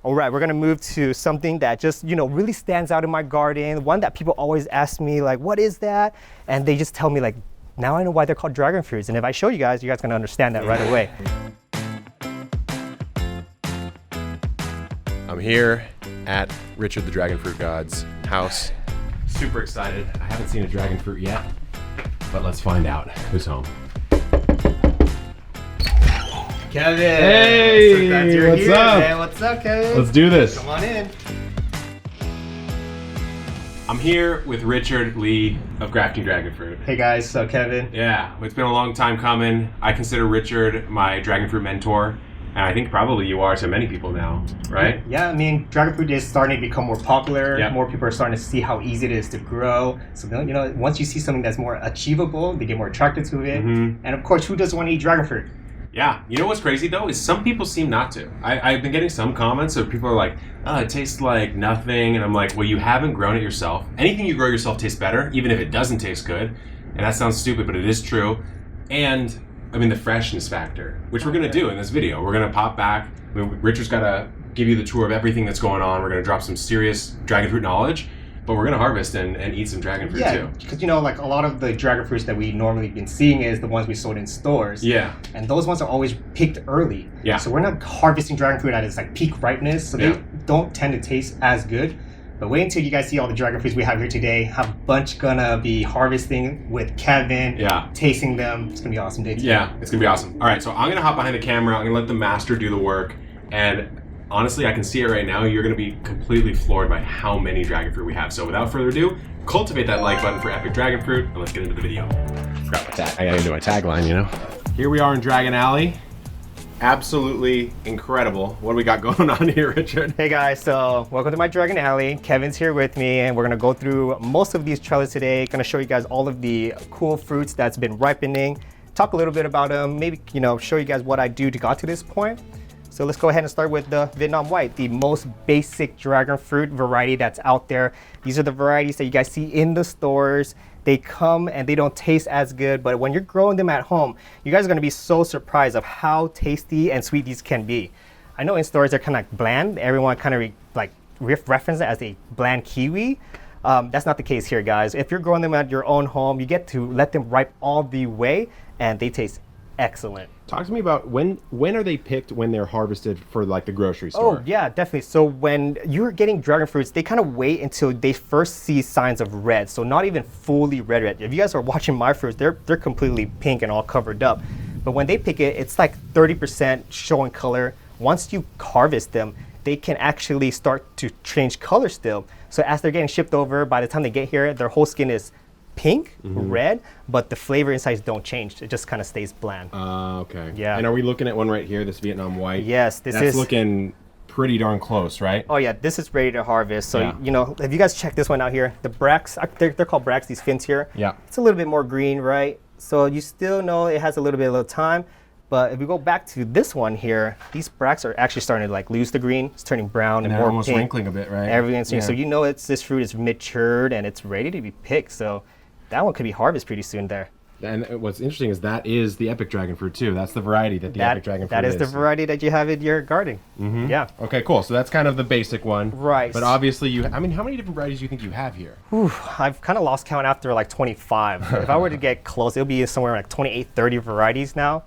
All right, we're gonna move to something that just, really stands out in my garden. One that people always ask me, like, what is that? And they just tell me, like, now I know why they're called dragon fruits. And if I show you guys gonna understand that right away. I'm here at Richard the Dragon Fruit God's house. Super excited. I haven't seen a dragon fruit yet, but let's find out who's home. Kevin! Hey! So glad you're What's here, up? man. What's up, Kevin? Let's do this. Come on in. I'm here with Richard Lee of Graffiti Dragon Fruit. Hey guys, so Kevin. Yeah, it's been a long time coming. I consider Richard my dragon fruit mentor, and I think probably you are to many people now, right? Yeah, I mean, dragon fruit is starting to become more popular. Yep. More people are starting to see how easy it is to grow. So, once you see something that's more achievable, they get more attracted to it. Mm-hmm. And of course, who doesn't want to eat dragon fruit? Yeah, you know what's crazy though is some people seem not to. I've been getting some comments of people are like, oh, it tastes like nothing, and I'm like, well, you haven't grown it yourself. Anything you grow yourself tastes better, even if it doesn't taste good. And that sounds stupid, but it is true. And I mean the freshness factor, which we're gonna do in this video. We're gonna pop back. I mean, Richard's gotta give you the tour of everything that's going on. We're gonna drop some serious dragon fruit knowledge. But we're gonna harvest and eat some dragon fruit too. Because like a lot of the dragon fruits that we normally been seeing is the ones we sold in stores. Yeah. And those ones are always picked early. Yeah. So we're not harvesting dragon fruit at its like peak ripeness, so they don't tend to taste as good. But wait until you guys see all the dragon fruits we have here today. Have a bunch gonna be harvesting with Kevin. Yeah. Tasting them. It's gonna be an awesome day today. Yeah, it's gonna be awesome. All right, so I'm gonna hop behind the camera. I'm gonna let the master do the work, and honestly, I can see it right now. You're going to be completely floored by how many dragon fruit we have. So without further ado, cultivate that like button for epic dragon fruit, and let's get into the video. Forgot my tag. I gotta do my tagline, Here we are in Dragon Alley. Absolutely incredible. What do we got going on here, Richard? Hey guys, so welcome to my Dragon Alley. Kevin's here with me, and we're gonna go through most of these trellis today. Gonna show you guys all of the cool fruits that's been ripening. Talk a little bit about them. Maybe show you guys what I do to get to this point. So let's go ahead and start with the Vietnam White, the most basic dragon fruit variety that's out there. These are the varieties that you guys see in the stores. They come and they don't taste as good, but when you're growing them at home, you guys are gonna be so surprised of how tasty and sweet these can be. I know in stores they're kind of like bland. Everyone kind of reference it as a bland kiwi. That's not the case here, guys. If you're growing them at your own home, you get to let them ripe all the way, and they taste excellent. Talk to me about when are they picked when they're harvested for like the grocery store? Oh yeah, definitely. So when you're getting dragon fruits, they kind of wait until they first see signs of red. So not even fully red. If you guys are watching my fruits, they're completely pink and all covered up. But when they pick it, it's like 30% showing color. Once you harvest them, they can actually start to change color still. So as they're getting shipped over, by the time they get here, their whole skin is pink, red, but the flavor insides don't change. It just kind of stays bland. Okay. Yeah. And are we looking at one right here, this Vietnam White? Yes, That's looking pretty darn close, right? Oh yeah, this is ready to harvest. So, if you guys check this one out here, the bracts, they're called bracts, these fins here. Yeah. It's a little bit more green, right? So you still know it has a little bit of time. But if we go back to this one here, these bracts are actually starting to lose the green. It's turning brown and more almost pink. wrinkling a bit, right? Everything's so this fruit is matured and it's ready to be picked. So that one could be harvested pretty soon there. And what's interesting is that is the epic dragon fruit too. That's the variety that the epic dragon fruit is. That is the variety that you have in your garden. Mm-hmm. Yeah. Okay, cool. So that's kind of the basic one. Right. But obviously how many different varieties do you think you have here? I've kind of lost count after like 25. If I were to get close, it'll be somewhere like 28, 30 varieties now.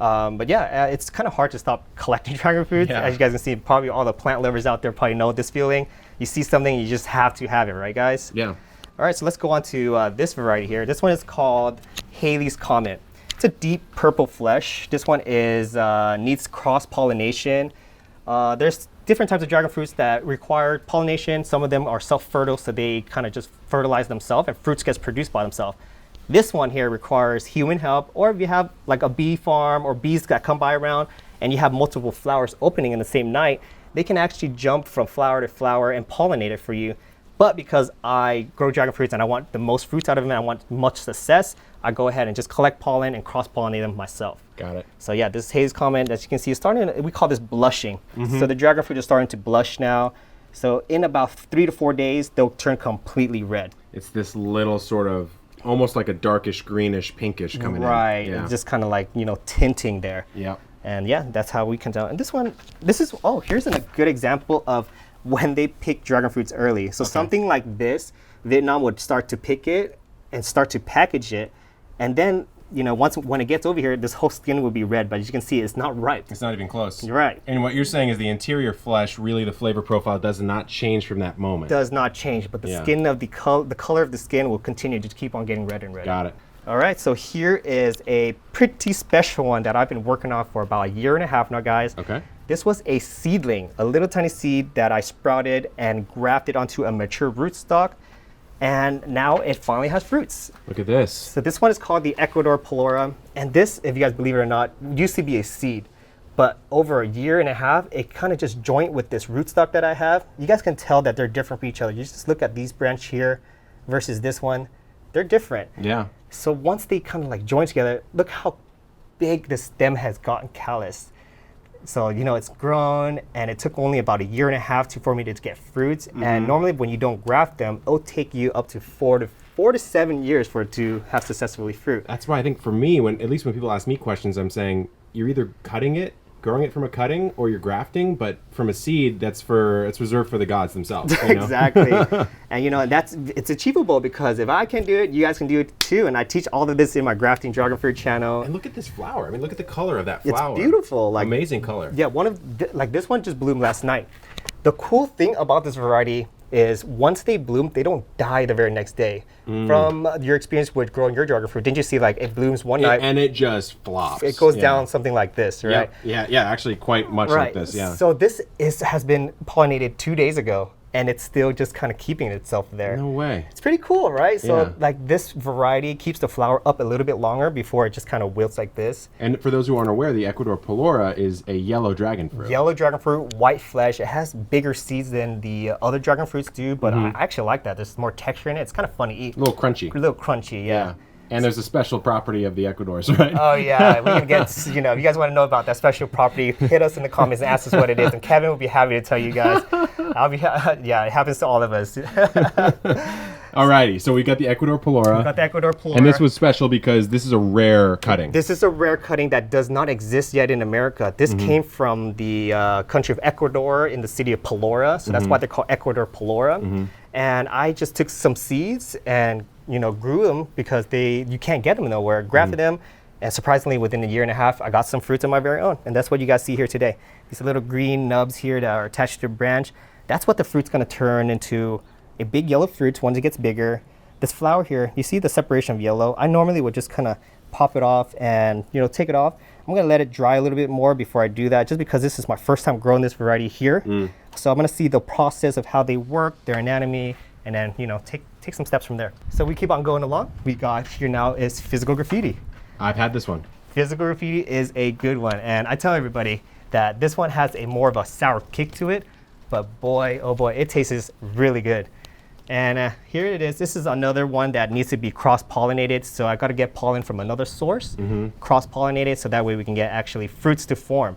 But yeah, it's kind of hard to stop collecting dragon fruits. Yeah. As you guys can see, probably all the plant lovers out there probably know this feeling. You see something, you just have to have it, right guys? Yeah. All right, so let's go on to this variety here. This one is called Haley's Comet. It's a deep purple flesh. This one is needs cross-pollination. There's different types of dragon fruits that require pollination. Some of them are self-fertile, so they kind of just fertilize themselves, and fruits gets produced by themselves. This one here requires human help, or if you have like a bee farm or bees that come by around and you have multiple flowers opening in the same night, they can actually jump from flower to flower and pollinate it for you. But because I grow dragon fruits and I want the most fruits out of them and I want much success, I go ahead and just collect pollen and cross-pollinate them myself. Got it. So yeah, this Haley's Comet, as you can see, is starting, we call this blushing. So the dragon fruit is starting to blush now. So in about 3 to 4 days, they'll turn completely red. It's this little sort of, almost like a darkish, greenish, pinkish coming in. Right, Yeah. just kind of like, tinting there. Yeah. And yeah, that's how we can tell. And here's a good example of when they pick dragon fruits early. So something like this, Vietnam would start to pick it and start to package it. And then, when it gets over here, this whole skin will be red, but as you can see, it's not ripe. It's not even close. You're right. And what you're saying is the interior flesh, really the flavor profile does not change from that moment. Does not change, but the skin of the color of the skin will continue to keep on getting red and red. Got it. All right, so here is a pretty special one that I've been working on for about 1.5 years now, guys. Okay. This was a seedling, a little tiny seed that I sprouted and grafted onto a mature rootstock. And now it finally has fruits. Look at this. So this one is called the Ecuador Palora. And this, if you guys believe it or not, used to be a seed. But over 1.5 years, it kind of just joined with this rootstock that I have. You guys can tell that they're different from each other. You just look at these branch here versus this one. They're different. Yeah. So once they kind of like join together, look how big the stem has gotten calloused. So, it's grown, and it took only about 1.5 years for me to get fruits. And normally when you don't graft them, it'll take you up to 4 to 7 years for it to have successfully fruit. That's why I think for me, at least when people ask me questions, I'm saying you're either cutting it, growing it from a cutting, or you're grafting, but from a seed, it's reserved for the gods themselves. Exactly. And it's achievable, because if I can do it, you guys can do it too. And I teach all of this in my Grafting Dragonfruit channel. And look at this flower. I mean, look at the color of that flower. It's beautiful. Amazing color. Yeah, this one just bloomed last night. The cool thing about this variety is once they bloom, they don't die the very next day. From your experience with growing your dragon fruit, didn't you see it blooms one night and it just flops? It goes down something like this, right? Yeah, actually quite much like this, yeah. So this has been pollinated 2 days ago, and it's still just kind of keeping itself there. No way. It's pretty cool, right? So this variety keeps the flower up a little bit longer before it just kind of wilts like this. And for those who aren't aware, the Ecuador Palora is a yellow dragon fruit. Yellow dragon fruit, white flesh. It has bigger seeds than the other dragon fruits do, but I actually like that. There's more texture in it. It's kind of fun to eat. A little crunchy. A little crunchy, yeah. And there's a special property of the Ecuadors, right? Oh yeah, we can get, if you guys want to know about that special property, hit us in the comments and ask us what it is, and Kevin will be happy to tell you guys. It happens to all of us. Alrighty, so we got the Ecuador Palora. We got the Ecuador Palora. And this was special because this is a rare cutting. This is a rare cutting that does not exist yet in America. This came from the country of Ecuador in the city of Palora, so that's why they're called Ecuador Palora. And I just took some seeds and grew them because you can't get them nowhere. Grafted them, and surprisingly, within 1.5 years, I got some fruits of my very own, and that's what you guys see here today. These little green nubs here that are attached to the branch. That's what the fruit's going to turn into. A big yellow fruit once it gets bigger. This flower here, you see the separation of yellow. I normally would just kind of pop it off and take it off. I'm gonna let it dry a little bit more before I do that, just because this is my first time growing this variety here. So I'm gonna see the process of how they work, their anatomy, and then take some steps from there. So we keep on going along. We got here now is Physical Graffiti. I've had this one. Physical Graffiti is a good one, and I tell everybody that this one has more of a sour kick to it, but boy, oh boy, it tastes really good. And here it is. This is another one that needs to be cross-pollinated. So I got to get pollen from another source, cross-pollinated, so that way we can get actually fruits to form.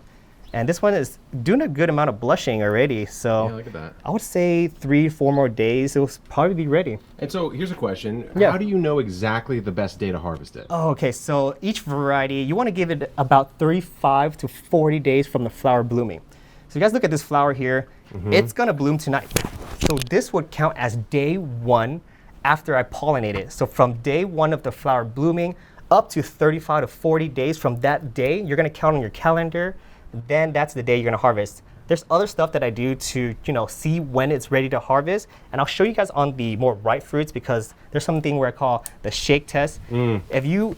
And this one is doing a good amount of blushing already. So look at that. I would say 3-4 more days, it will probably be ready. And so here's a question. How do you know exactly the best day to harvest it? Oh, okay, so each variety, you want to give it about 35 to 40 days from the flower blooming. So you guys look at this flower here. It's going to bloom tonight. So this would count as day 1 after I pollinate it. So from day 1 of the flower blooming up to 35 to 40 days from that day, you're going to count on your calendar. Then that's the day you're going to harvest. There's other stuff that I do to see when it's ready to harvest. And I'll show you guys on the more ripe fruits, because there's something where I call the shake test. If you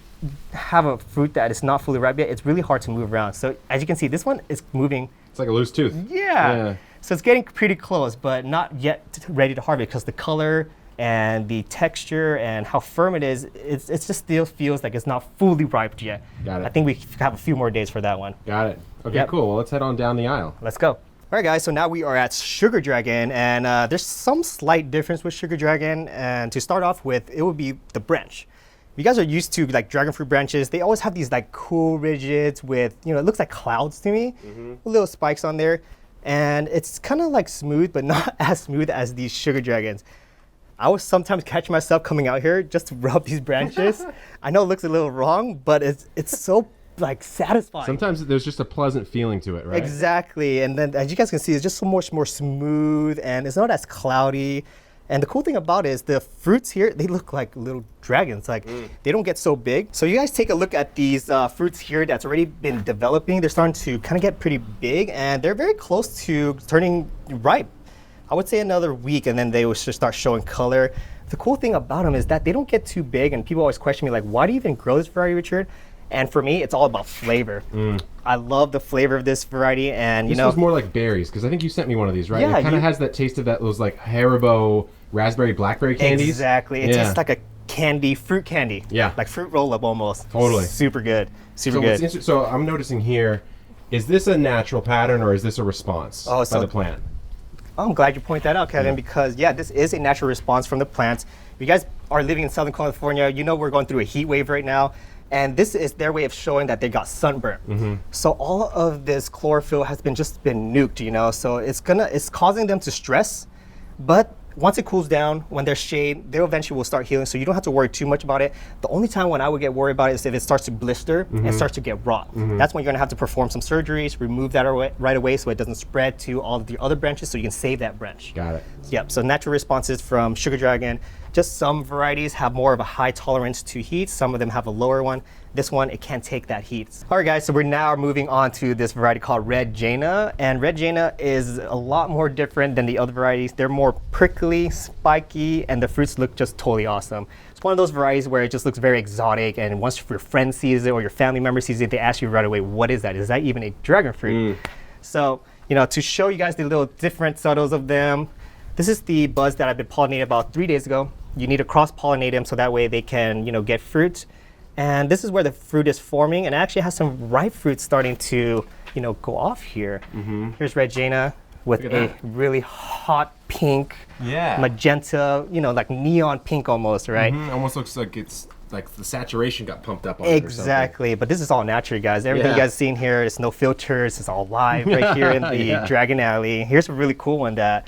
have a fruit that is not fully ripe yet, it's really hard to move around. So as you can see, this one is moving. It's like a loose tooth. Yeah. So it's getting pretty close, but not yet ready to harvest, because the color and the texture and how firm it is, it just still feels like it's not fully ripe yet. Got it. I think we have a few more days for that one. Got it. Okay, cool. Well, let's head on down the aisle. Let's go. All right, guys, so now we are at Sugar Dragon, and there's some slight difference with Sugar Dragon. And to start off with, it would be the branch. You guys are used to dragon fruit branches. They always have these cool ridges with, it looks like clouds to me, with little spikes on there. And it's kind of smooth, but not as smooth as these Sugar Dragons. I would sometimes catch myself coming out here just to rub these branches. I know it looks a little wrong, but it's so like satisfying. Sometimes there's just a pleasant feeling to it, right? Exactly. And then as you guys can see, it's just so much more smooth and it's not as cloudy. And the cool thing about it is the fruits here, they look like little dragons. Like they don't get so big. So you guys take a look at these fruits here that's already been developing. They're starting to kind of get pretty big and they're very close to turning ripe. I would say another week and then they will just start showing color. The cool thing about them is that they don't get too big and people always question me like, why do you even grow this variety, Richard? And for me, it's all about flavor. I love the flavor of this variety, and this was more like berries because I think you sent me one of these, right? Yeah, it kind of has that taste of those like Haribo raspberry blackberry candies. Exactly. It's just like a candy, fruit candy. Yeah. Like fruit roll-up almost. Totally. Super good. Super good. So I'm noticing here, is this a natural pattern or is this a response by the plant? I'm glad you point that out, Kevin, because this is a natural response from the plants. If you guys are living in Southern California, you know we're going through a heat wave right now. And this is their way of showing that they got sunburn. So all of this chlorophyll has been nuked, you know. So it's causing them to stress. But once it cools down, when there's shade, they eventually will start healing. So you don't have to worry too much about it. The only time when I would get worried about it is if it starts to blister and starts to get rot. That's when you're gonna have to perform some surgeries, remove that right away so it doesn't spread to all of the other branches so you can save that branch. Got it. Yep, so natural responses from sugar dragon. Just some varieties have more of a high tolerance to heat. Some of them have a lower one. This one, it can't take that heat. All right, guys, so we're now moving on to this variety called Red Jaina. And Red Jaina is a lot more different than the other varieties. They're more prickly, spiky, and the fruits look just totally awesome. It's one of those varieties where it just looks very exotic, and once your friend sees it or your family member sees it, they ask you right away, what is that? Is that even a dragon fruit? So, to show you guys the little different subtles of them, this is the buds that I've been pollinating about 3 days ago. You need to cross-pollinate them so that way they can, get fruit. And this is where the fruit is forming, and it actually has some ripe fruit starting to, go off here. Here's Red Jaina with a really hot pink, magenta, like neon pink almost, right? Almost looks like it's like the saturation got pumped up on Exactly, but this is all natural, guys. Everything you guys seen here is no filters. It's all live right here in the Dragon Alley. Here's a really cool one that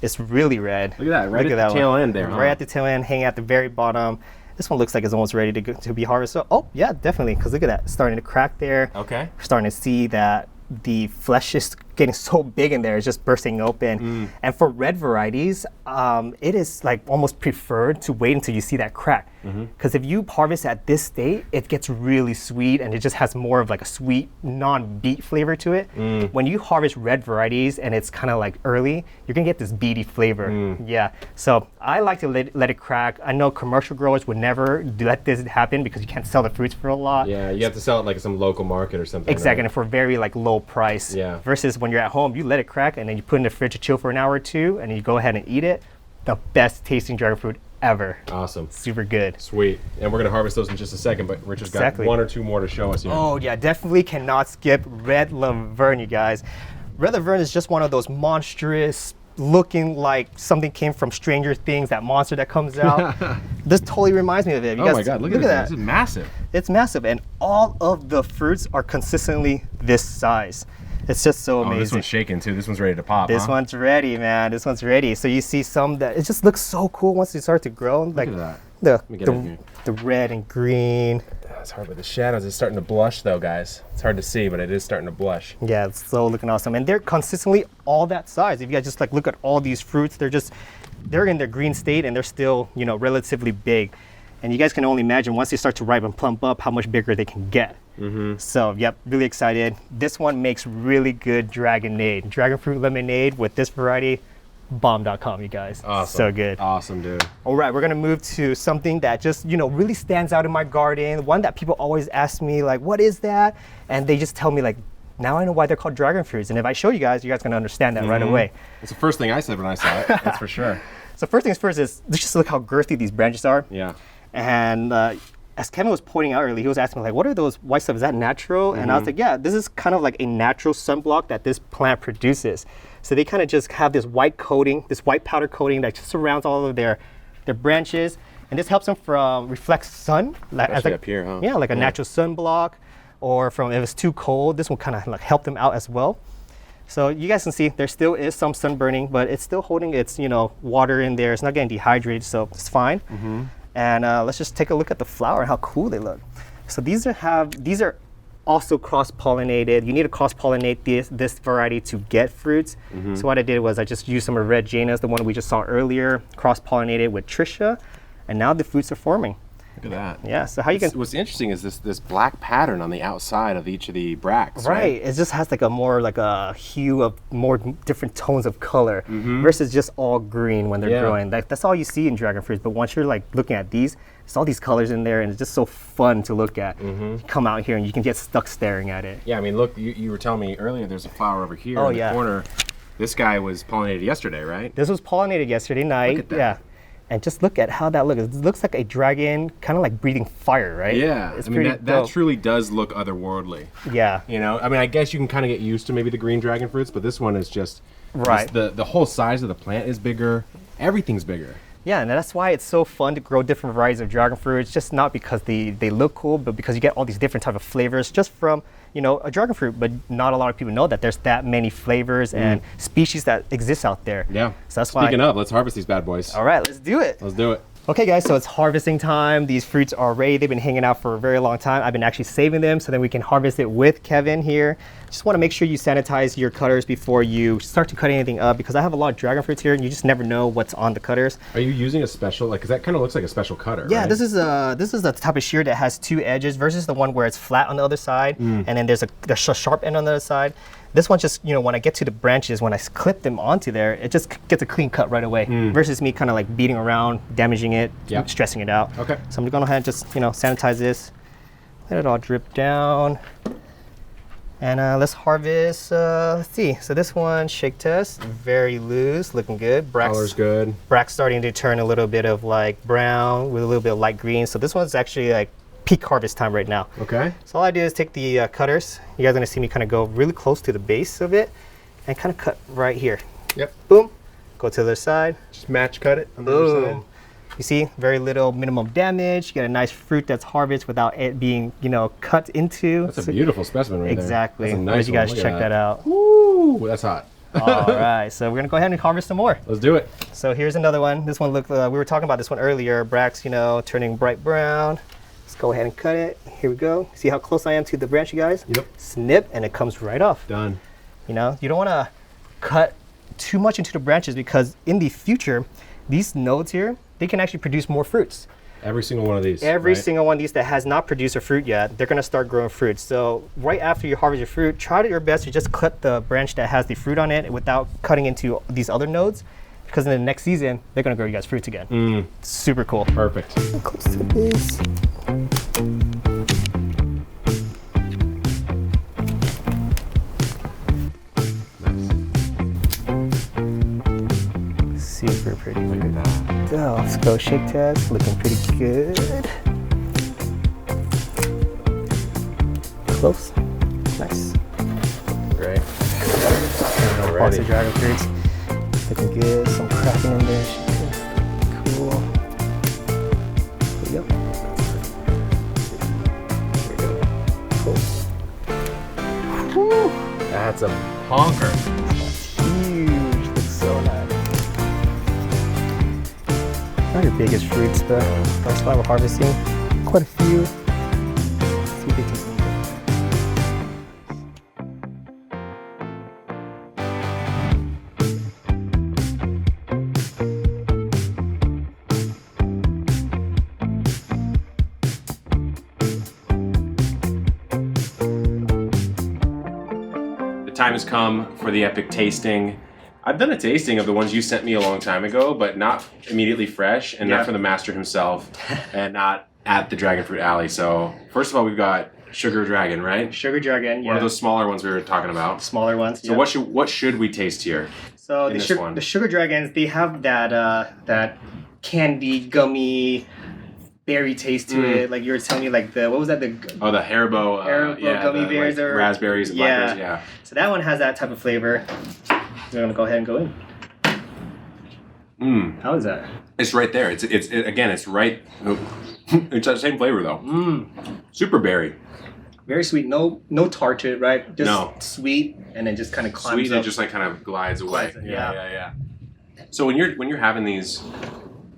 is really red. Look at that, right at the tail end there. Right at the tail end, hanging at the very bottom. This one looks like it's almost ready to be harvested. Oh, yeah, definitely, because look at that. It's starting to crack there. Okay. We're starting to see that the flesh is getting so big in there, it's just bursting open. And for red varieties, it is like almost preferred to wait until you see that crack. Because if you harvest at this state, it gets really sweet and it just has more of like a sweet, non-beet flavor to it. When you harvest red varieties and it's kind of like early, you're gonna get this beety flavor. Yeah, so I like to let it crack. I know commercial growers would never let this happen because you can't sell the fruits for a lot. Yeah, you have to sell it like some local market or something. Exactly, right? and for very like low price. Yeah. Versus when you're at home, you let it crack and then you put it in the fridge to chill for an hour or two and you go ahead and eat it. The best tasting dragon fruit ever. Awesome. Super good. Sweet. And we're going to harvest those in just a second, but Richard's got one or two more to show us here. Oh yeah, definitely cannot skip Red LaVerne, you guys. Red LaVerne is just one of those monstrous, looking like something came from Stranger Things, that monster that comes out. This totally reminds me of it. Oh my God, look at that. This is massive. It's massive, and all of the fruits are consistently this size. It's just so amazing. This one's shaking too. This one's ready to pop. This one's ready, man. This one's ready. So you see some that it just looks so cool once they start to grow. Like the red and green. It's hard with the shadows. It's starting to blush though, guys. It's hard to see, but it is starting to blush. Yeah, it's so looking awesome. And they're consistently all that size. If you guys just like look at all these fruits, they're in their green state and they're still, relatively big. And you guys can only imagine once they start to ripen and plump up how much bigger they can get. So, yep, really excited. This one makes really good dragonade. Dragon fruit lemonade with this variety, bomb.com, you guys. Awesome. So good. Awesome, dude. All right, we're gonna move to something that just, really stands out in my garden. One that people always ask me, like, what is that? And they just tell me, like, now I know why they're called dragon fruits. And if I show you guys gonna understand that right away. It's the first thing I said when I saw it, that's for sure. So first things first is, let's just look how girthy these branches are. Yeah. And as Kevin was pointing out earlier, he was asking me, like, what are those white stuff? Is that natural? And I was like, yeah, this is kind of like a natural sunblock that this plant produces. So they kind of just have this white coating, this white powder coating that just surrounds all of their branches. And this helps them from reflect sun. Especially up here, huh? Yeah, like a natural sunblock. Or from if it's too cold, this will kind of like help them out as well. So you guys can see there still is some sun burning, but it's still holding its, water in there. It's not getting dehydrated, so it's fine. And let's just take a look at the flower and how cool they look. So these are also cross-pollinated. You need to cross-pollinate this variety to get fruits. So what I did was I just used some of red Jainas, the one we just saw earlier, cross-pollinated with Tricia, and now the fruits are forming. Look at that. Yeah, so how you can... What's interesting is this black pattern on the outside of each of the bracts, Right, it just has like a more like a hue of more different tones of color versus just all green when they're growing. That's all you see in dragon fruits, but once you're like looking at these, there's all these colors in there and it's just so fun to look at. You come out here and you can get stuck staring at it. Yeah, I mean, look, you were telling me earlier there's a flower over here in the corner. This guy was pollinated yesterday, right? This was pollinated yesterday night. Look at that. Yeah. And just look at how that looks. It looks like a dragon, kind of like breathing fire, right? Yeah, it's I mean, that truly does look otherworldly. Yeah. You know, I mean, I guess you can kind of get used to maybe the green dragon fruits, but this one is just, the whole size of the plant is bigger. Everything's bigger. Yeah, and that's why it's so fun to grow different varieties of dragon fruit. It's just not because they look cool, but because you get all these different type of flavors just from, you know, a dragon fruit. But not a lot of people know that there's that many flavors and species that exist out there. Yeah. So that's why. Speaking of, let's harvest these bad boys. All right, let's do it. Let's do it. Okay guys, so it's harvesting time. These fruits are ready. They've been hanging out for a very long time. I've been actually saving them so then we can harvest it with Kevin here. Just want to make sure you sanitize your cutters before you start to cut anything up because I have a lot of dragon fruits here and you just never know what's on the cutters. Are you using a special, like, cause that kind of looks like a special cutter, Yeah, right? this is the type of shear that has two edges versus the one where it's flat on the other side and then there's a sharp end on the other side. This one just, you know, when I get to the branches, when I clip them onto there, it just gets a clean cut right away versus me kind of like beating around, damaging it, stressing it out. Okay. So I'm gonna go ahead and just, you know, sanitize this, let it all drip down. And let's harvest, let's see. So this one, shake test, very loose, looking good. Color's good. Brack's starting to turn a little bit of like brown with a little bit of light green. So this one's actually like peak harvest time right now. Okay. So all I do is take the cutters. You guys are gonna see me kind of go really close to the base of it and kind of cut right here. Yep. Boom. Go to the other side. Just match cut it on the other side. You see, very little minimum damage. You get a nice fruit that's harvested without it being, you know, cut into. That's a beautiful specimen right exactly. there. Exactly. Nice. You guys check that out. Woo, that's hot. All right, so we're gonna go ahead and harvest some more. Let's do it. So here's another one. This one looked, we were talking about this one earlier. Brack's, you know, turning bright brown. Let's go ahead and cut it. Here we go. See how close I am to the branch, you guys? Yep. Snip, and it comes right off. Done. You know, you don't wanna cut too much into the branches because in the future, these nodes here, they can actually produce more fruits. Every single one of these. Every single one of these that has not produced a fruit yet, they're gonna start growing fruit. So right after you harvest your fruit, try your best to just cut the branch that has the fruit on it without cutting into these other nodes, because in the next season, they're gonna grow you guys fruits again. Super cool. Perfect. Close to this. Super pretty. Look at that. Oh, let's go shake test. Looking pretty good. Close. Nice. Great. Lots of dragon fruits. Looking good. Some cracking in there. Cool. There you go. Cool. Whew. That's a honker. Huge. Looks so nice. Not your biggest fruits, but that's why we're harvesting quite a few. See if we can see. The time has come for the epic tasting. I've done a tasting of the ones you sent me a long time ago, but not immediately fresh, and not from the master himself, and not at the Dragon Fruit Alley. So, first of all, we've got Sugar Dragon, right? Sugar Dragon, yeah. One of those smaller ones we were talking about. Smaller ones. So what should we taste here? So the Sugar Dragons, they have that candy, gummy, berry taste to it. Like you were telling me, like what was that? The Haribo gummy bears or raspberries and blackberries. Yeah. So that one has that type of flavor. We're gonna go ahead and go in. How is that? It's right there. It's again. It's right. It's the same flavor though. Super berry. Very sweet. No tart to it, right? Just sweet, and then just kind of climbs sweet up. and just like kind of glides away. Yeah. So when you're having these,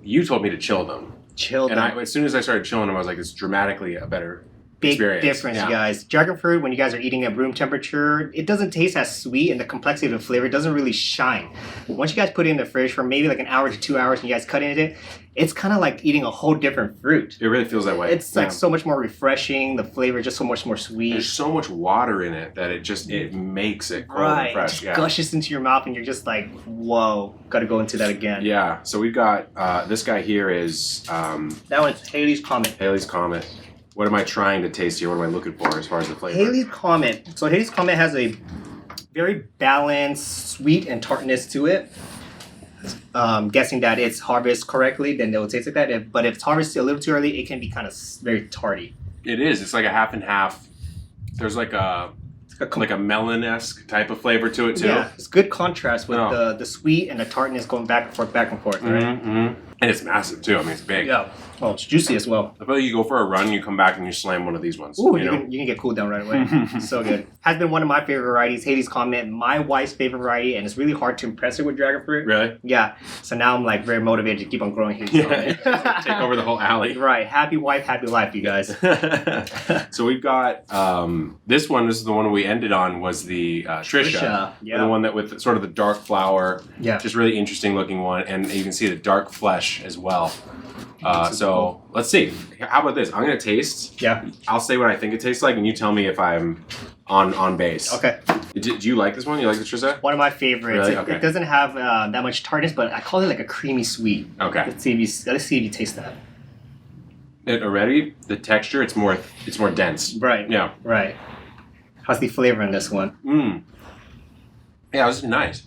you told me to chill them. Chill them. And as soon as I started chilling them, I was like, it's dramatically a better big experience. difference, Yeah. you guys. Dragon fruit, when you guys are eating at room temperature, it doesn't taste as sweet, and the complexity of the flavor doesn't really shine. Once you guys put it in the fridge for maybe like an hour to 2 hours and you guys cut into it, it's kind of like eating a whole different fruit. It really feels that way. It's like so much more refreshing. The flavor is just so much more sweet. There's so much water in it that it makes it cold and It fresh. just gushes into your mouth and you're just like, whoa, gotta go into that again. Yeah. So we've got this guy here is That one's Haley's Comet. Haley's Comet. What am I trying to taste here? What am I looking for as far as the flavor? Haley's Comet. So Haley's Comet has a very balanced sweet and tartness to it. Guessing that it's harvested correctly, then they'll taste like that. But if it's harvested a little too early, it can be kind of very tarty. It is. It's like a half and half. There's like a melon-esque type of flavor to it too. Yeah, it's good contrast with the sweet and the tartness going back and forth, right? Mm-hmm. And it's massive too. I mean, it's big. Yeah. Oh, it's juicy as well. I feel like you go for a run, you come back and you slam one of these ones. Ooh, you can get cooled down right away. So good. Has been one of my favorite varieties. Haley's Comet, my wife's favorite variety, and it's really hard to impress her with dragon fruit. Really? Yeah. So now I'm like very motivated to keep on growing Haley's Comet. Take over the whole alley. Right. Happy wife, happy life, you guys. So we've got this one. This is the one we ended on. Was the Tricia. Yeah. The one that with sort of the dark flower. Yeah. Just really interesting looking one, and you can see the dark flesh as well. So let's see. How about this? I'm gonna taste. Yeah. I'll say what I think it tastes like, and you tell me if I'm on base. Okay. Do you like this one? You like the Tricia? One of my favorites. Really? Okay. It doesn't have that much tartness, but I call it like a creamy sweet. Okay. Let's see if you taste that. It already the texture. It's more dense. Right. Yeah. Right. How's the flavor in this one? Yeah, this is nice.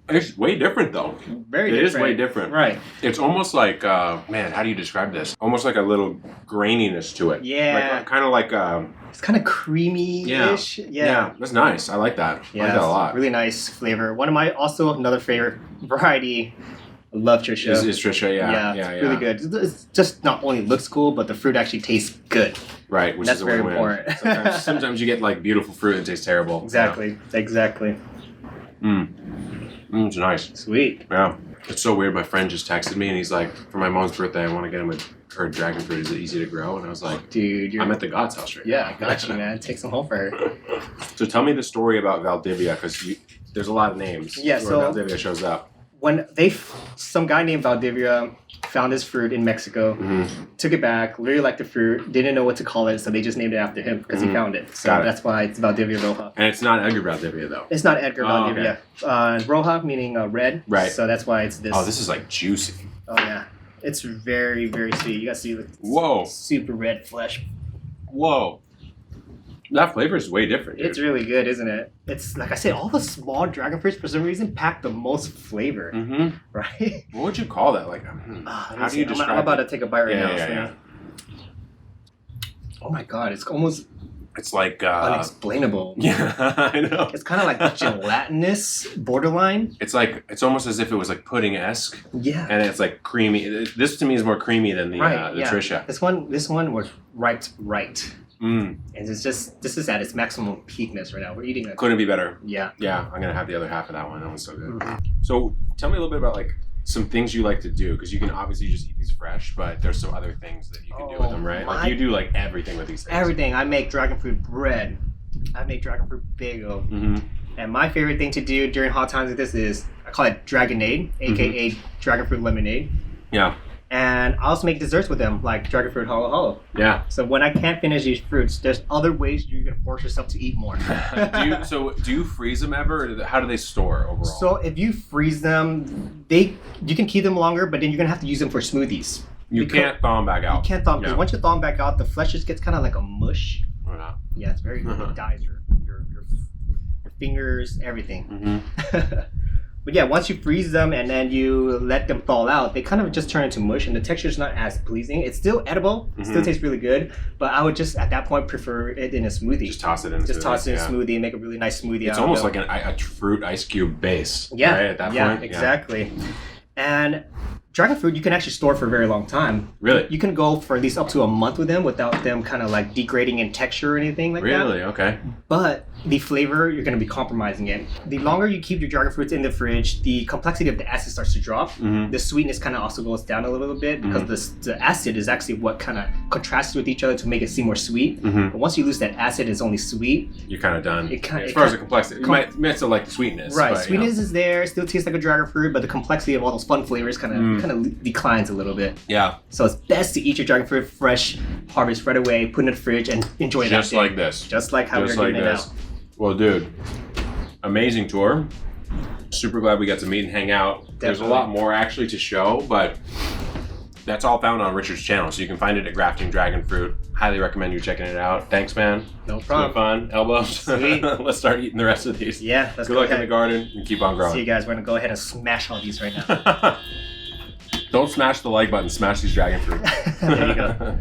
It's way different though. Very It different. is way different. Right. It's almost like, man, how do you describe this? Almost like a little graininess to it. Yeah. Like, kind of like, It's kind of creamy-ish. yeah. That's nice. I like that. I like that a lot. Really nice flavor. One of my, also another favorite variety, I love Tricia. Is Tricia, yeah. Really good. It just not only looks cool, but the fruit actually tastes good. Right, which That's is a very win-win. important. Sometimes you get like beautiful fruit that tastes terrible. Exactly. It's nice. Sweet. Yeah. It's so weird. My friend just texted me and he's like, for my mom's birthday, I want to get him her dragon fruit. Is it easy to grow? And I was like, dude, I'm at the God's house right now. Yeah, I got you, man. Take some home for her. So tell me the story about Valdivia, because there's a lot of names Yeah, where so- Valdivia shows up. When some guy named Valdivia found this fruit in Mexico, took it back, really liked the fruit, didn't know what to call it, so they just named it after him because he found it. So Got it. that's why it's Valdivia Roja. And it's not Edgar Valdivia, though. It's not Edgar Oh, Valdivia. Roja meaning red. Right. So that's why it's this. Oh, this is like juicy. Oh yeah, it's very very sweet. You guys see the Whoa. super red flesh. Whoa. That flavor is way different, dude. It's really good, isn't it? It's like I said, all the small dragon fruits for some reason pack the most flavor, right? What would you call that? Like, how do you describe I'm about it? to take a bite right now. Yeah. Oh my god, it's almost It's like unexplainable. Yeah, I know. It's kind of like gelatinous, borderline. It's almost as if it was like pudding-esque, Yeah. and it's like creamy. This to me is more creamy than the yeah. Tricia. This one was right. And this is at its maximum peakness right now. We're eating it. Couldn't be better. Yeah. Yeah, I'm gonna have the other half of that one. That one's so good. So tell me a little bit about like some things you like to do, because you can obviously just eat these fresh, but there's some other things that you can do with them, right? Like you do like everything with these things. Everything. I make dragon fruit bread. I make dragon fruit bagel. And my favorite thing to do during hot times like this is I call it Dragonade, aka dragon fruit lemonade. Yeah. And I also make desserts with them, like dragon fruit hollow hollow. Yeah. So when I can't finish these fruits, there's other ways you can force yourself to eat more. Do you freeze them ever? Or how do they store overall? So if you freeze them, you can keep them longer, but then you're gonna have to use them for smoothies. You can't thaw them back out. You can't thaw them because once you thaw them back out, the flesh just gets kind of like a mush. Yeah, it's very good. It dyes your fingers, everything. But yeah, once you freeze them and then you let them thaw out, they kind of just turn into mush, and the texture's not as pleasing. It's still edible, still tastes really good, but I would just at that point prefer it in a smoothie. Just toss it in. Toss it in a smoothie and make a really nice smoothie. It's almost like a fruit ice cube base. Yeah, Right, at that yeah, point. Exactly. And dragon fruit you can actually store for a very long time. Really? You can go for at least up to a month with them without them kind of like degrading in texture or anything like that. Really? Okay. But the flavor, you're going to be compromising it. The longer you keep your dragon fruits in the fridge, the complexity of the acid starts to drop. The sweetness kind of also goes down a little bit because the acid is actually what kind of contrasts with each other to make it seem more sweet. But once you lose that acid, it's only sweet. You're kind of done. As far as the complexity, you might still like the sweetness. Right, but, sweetness is there, still tastes like a dragon fruit, but the complexity of all those fun flavors kind of declines a little bit. Yeah. So it's best to eat your dragon fruit fresh, harvest right away, put it in the fridge, and enjoy it just like this. Just like how we're doing it now. Well, dude, amazing tour. Super glad we got to meet and hang out. Definitely. There's a lot more actually to show, but that's all found on Richard's channel, so you can find it at Grafting Dragon Fruit. Highly recommend you checking it out. Thanks, man. No problem. It's been fun. Elbows. Sweet. Let's start eating the rest of these. Yeah, let's go. Good luck in the garden and keep on growing. See you guys. We're gonna go ahead and smash all these right now. Don't smash the like button. Smash these dragon fruit. There you go.